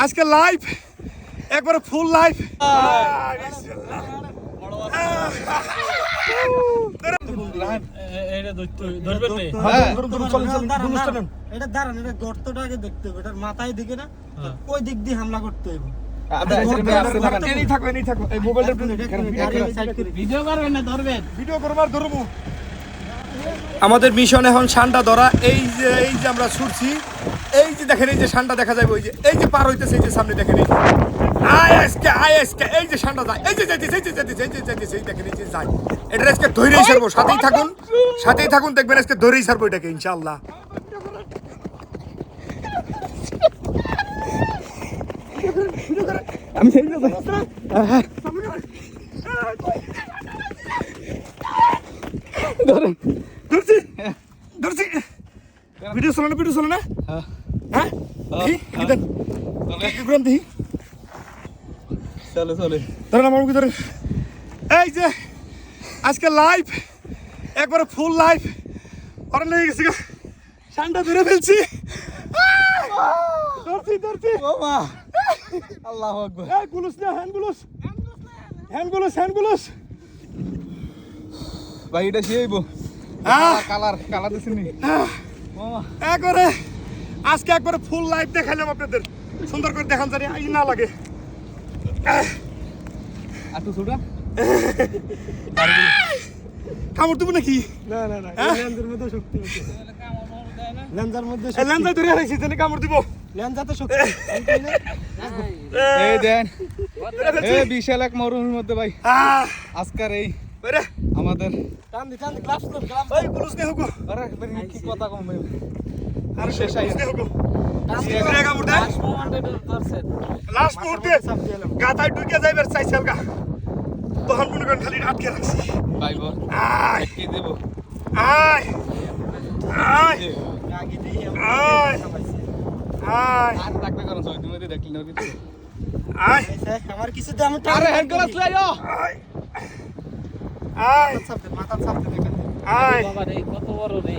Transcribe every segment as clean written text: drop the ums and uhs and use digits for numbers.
আজকে লাইভ একবারে ফুল লাইভ। মাথায় দিকে না ওই দিক দিয়ে হামলা করতে হবে। আমাদের মিশন এখন ষান্ডা ধরা। এই যে আমরা ছুটছি, এই যে দেখেন, এই যে ষান্ডা দেখা যাবে, ওই যে এই যে পার হইতেছে, এই যে সামনে দেখেন, এই যে আইএসকে এই যে ষান্ডা যায়, এই যে যাইতেছে, এই যে যাইতেছে, এই যে যাইতেছে, এই দেখেন, এই যে যায়। এটা আজকে ধরেই ছাড়বো, সাথেই থাকুন, দেখবেন আজকে ধরেই ছাড়বো এটাকে ইনশাআল্লাহ। আমি সেই ধরছি ভিডিও চলে না হ্যাঁ চলে আমার মুখে ধরেন। এই যে আজকে লাইভ একবারে ফুল লাইভ। ওরা লেগে গেছে, ঠান্ডা ধরে ফেলছি। ধরছি আল্লাহু আকবার। এই গুলুস না, হ্যান্ড ভাই এটা শিয়াইবো কালার দিছিনি একবারে আজকে একবারে ফুল লাইভ দেখাইলাম আপনাদের, সুন্দর করে দেখান জানি আই না লাগে। আর তো ছোটা কামড় দেবো নাকি? না লেন্সের মধ্যে শক্তি আছে, লেন্সের মধ্যে লেন্সা ধরে রাখছি, জানি কামড় দিব। লেন্সা তো শক্তি এই দেন এই বিশাল এক মরুভূমির মধ্যে ভাই আজকার এই আমাদের টান দি গ্লাভস ভাই পুলিশ নে হুকো। আরে কি কথা কম ভাই, আর শেষ আই নে হুকো। লাস্ট মুহূর্তে গাতায় ঢুকে যাইবার চাইছে আলগা, তখন মনে করেন খালি আটকে রাখছি। ভাই বল আয় কি দেব আয় আর ডাকতে করন সই তুমি দেখলি না কিন্তু আয় আমার কিছু দে, আমি আরে হ্যান্ড গ্লাভস লাইও মাথা চাপতে দেখেন বাবা রে কত বড় রে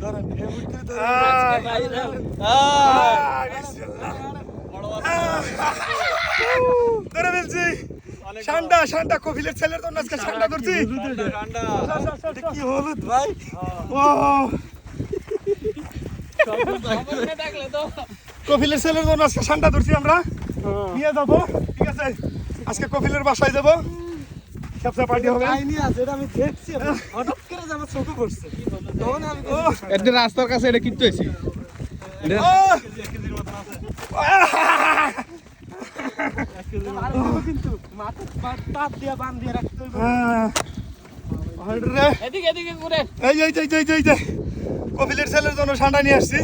ধরেন এ বুঝতে ধরে ফেলছি। ঠান্ডা কফিলের ছেলের জন্য আজকে ঠান্ডা ধরছি। কি হলুদ ভাই কফিলের ছেলের জন্য আজকে ঠান্ডা ধরছি। আমরা নিয়ে যাবো, ঠিক আছে? আজকে কফিলের বাসায় যাবো, সবচেয়ে পার্টি হবে। আমি দেখছি হঠাৎ করে আমার চোখে পড়ছে, তখন আমি একটা রাস্তার কাছে এটা কিনতে হয়েছি কিন্তু মাথা দিয়ে বান দিয়ে রাখতে হবে। এই কফিলের ছেলের জন্য ঠান্ডা নিয়ে আসছি।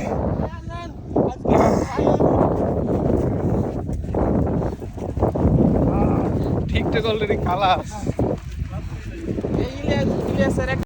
ঠিকঠাক অলরেডি খালাস